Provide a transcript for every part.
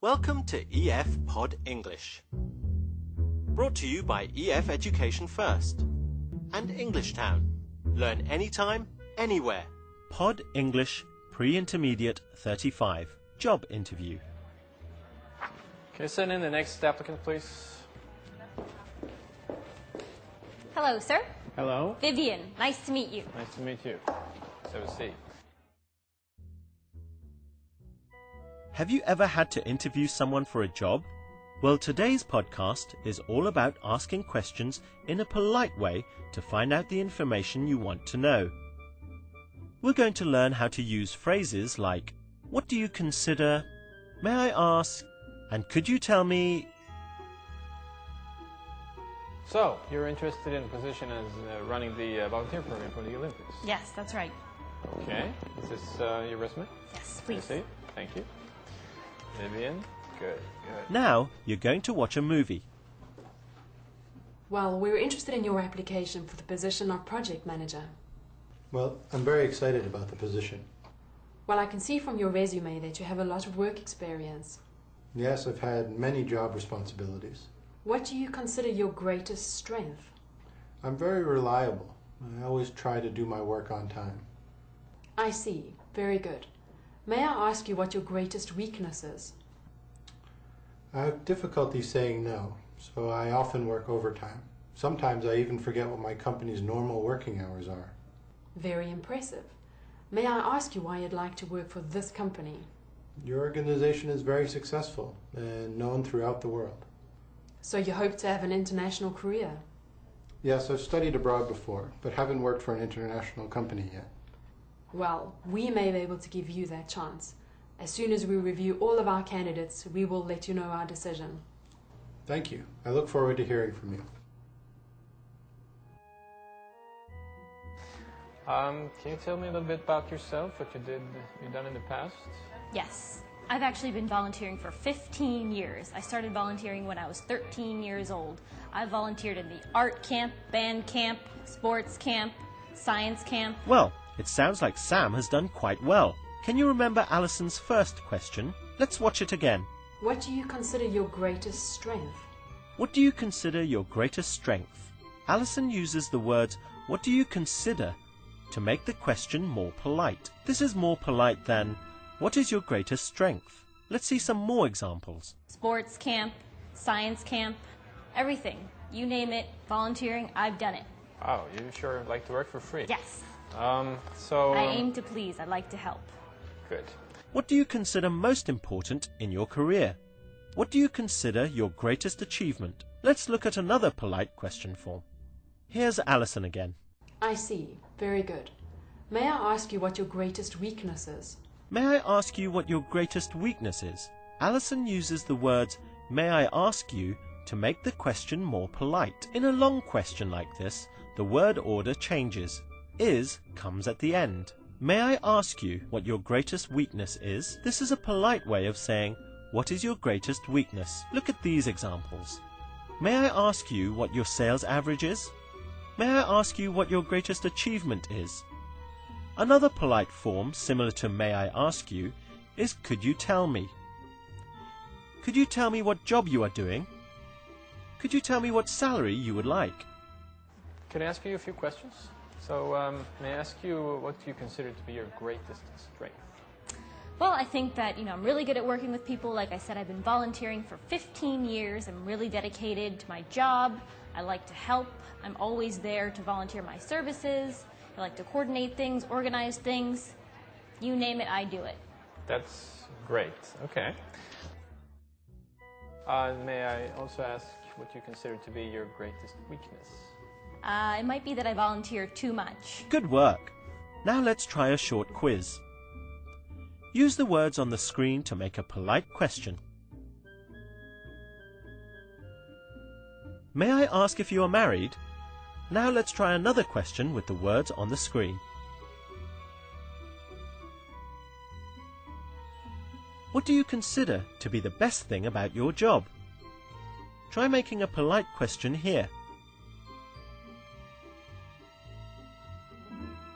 Welcome to EF Pod English. Brought to you by EF Education First and English Town. Learn anytime, anywhere. Pod English Pre-Intermediate 35. Job interview. Can you send in the next applicant, please? Hello, sir. Hello. Vivian, nice to meet you. Nice to meet you. Have a seat. Have you ever had to interview someone for a job? Well, today's podcast is all about asking questions in a polite way to find out the information you want to know. We're going to learn how to use phrases like, "What do you consider?" "May I ask?" and "Could you tell me?" So, you're interested in a position as running the volunteer program for the Olympics? Yes, that's right. Okay. Is this your resume? Yes, I please. see. Thank you. Vivian? Good. Now you're going to watch a movie. Well, we were interested in your application for the position of project manager. Well, I'm very excited about the position. Well, I can see from your resume that you have a lot of work experience. Yes, I've had many job responsibilities. What do you consider your greatest strength? I'm very reliable. I always try to do my work on time. I see. Very good. May I ask you what your greatest weakness is? I have difficulty saying no, so I often work overtime. Sometimes I even forget what my company's normal working hours are. Very impressive. May I ask you why you'd like to work for this company? Your organization is very successful and known throughout the world. So you hope to have an international career? Yes, I've studied abroad before, but haven't worked for an international company yet. Well, we may be able to give you that chance. As soon as we review all of our candidates, we will let you know our decision. Thank you. I look forward to hearing from you. Can you tell me a little bit about yourself, what you've done in the past? Yes. I've actually been volunteering for 15 years. I started volunteering when I was 13 years old. I volunteered in the art camp, band camp, sports camp, science camp. Well, it sounds like Sam has done quite well. Can you remember Alison's first question? Let's watch it again. What do you consider your greatest strength? What do you consider your greatest strength? Alison uses the words, "What do you consider?" to make the question more polite. This is more polite than, "What is your greatest strength?" Let's see some more examples. Sports camp, science camp, everything. You name it, volunteering, I've done it. Wow, you sure like to work for free. Yes. I I aim to please. I'd like to help. Good. What do you consider most important in your career? What do you consider your greatest achievement? Let's look at another polite question form. Here's Alison again. I see. Very good. May I ask you what your greatest weakness is? May I ask you what your greatest weakness is? Alison uses the words, "May I ask you?" to make the question more polite. In a long question like this, the word order changes. Is comes at the end. May I ask you what your greatest weakness is? This is a polite way of saying, what is your greatest weakness? Look at these examples. May I ask you what your sales average is? May I ask you what your greatest achievement is? Another polite form similar to may I ask you is could you tell me? Could you tell me what job you are doing? Could you tell me what salary you would like? Can I ask you a few questions? So, may I ask you what you consider to be your greatest strength? Well, I think that, I'm really good at working with people. Like I said, I've been volunteering for 15 years. I'm really dedicated to my job. I like to help. I'm always there to volunteer my services. I like to coordinate things, organize things. You name it, I do it. That's great. Okay. May I also ask what you consider to be your greatest weakness? It might be that I volunteer too much. Good work. Now let's try a short quiz. Use the words on the screen to make a polite question. May I ask if you are married? Now let's try another question with the words on the screen. What do you consider to be the best thing about your job? Try making a polite question here.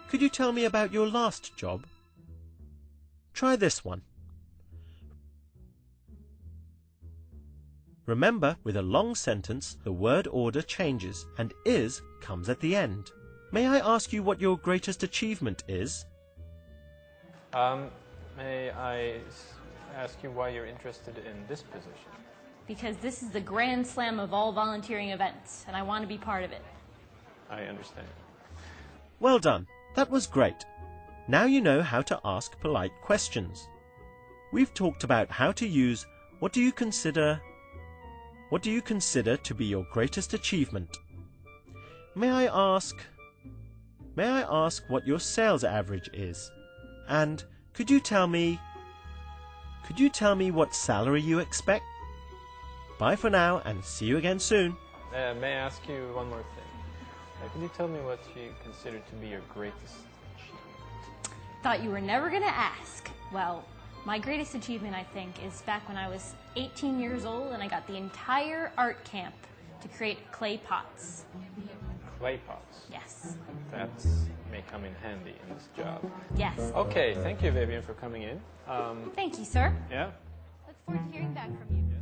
Could you tell me about your last job? Try this one. Remember, with a long sentence, the word order changes and is comes at the end. May I ask you what your greatest achievement is? May I ask you why you're interested in this position? Because this is the grand slam of all volunteering events, and I want to be part of it. I understand. Well done. That was great. Now you know how to ask polite questions. We've talked about how to use what do you consider to be your greatest achievement? May I ask what your sales average is? And could you tell me what salary you expect? Bye for now and see you again soon. May I ask you one more thing? Could you tell me what you consider to be your greatest achievement? Thought you were never going to ask. Well, my greatest achievement, I think, is back when I was 18 years old and I got the entire art camp to create clay pots. Clay pots? Yes. That may come in handy in this job. Yes. Okay, thank you, Vivian, for coming in. Thank you, sir. Yeah? Look forward to hearing back from you. Yes.